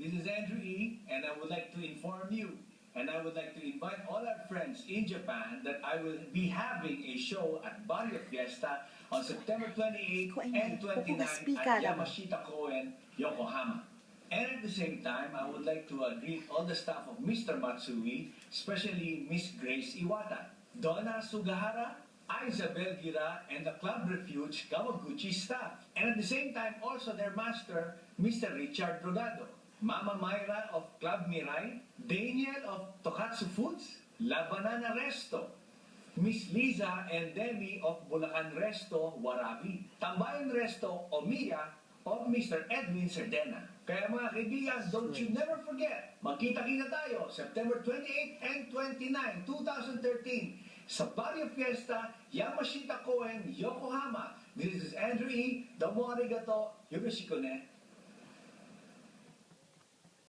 This is Andrew E. and I would like to inform you and I would like to invite all our friends in Japan that I will be having a show at Barrio Fiesta on September 28 and 29 at Yamashita Koen, Yokohama. And at the same time, I would like to greet all the staff of Mr. Matsui, especially Miss Grace Iwata, Donna Sugahara, Isabel Gira, and the Club Refuge Kawaguchi staff. And at the same time, also their master, Mr. Richard Rodado, Mama Myra of Club Mirai, Daniel of Tokatsu Foods, La Banana Resto, Miss Liza and Demi of Bulacan Resto, Warabi, Tambayan Resto, Omiya of Mr. Edwin Cerdena. Kaya mga kaibigan, don't you never forget, magkita-kita tayo September 28 and 29, 2013 sa Barrio Fiesta, Yamashita Koen, Yokohama. This is Andrew E. Domo arigato, yoroshiku ne.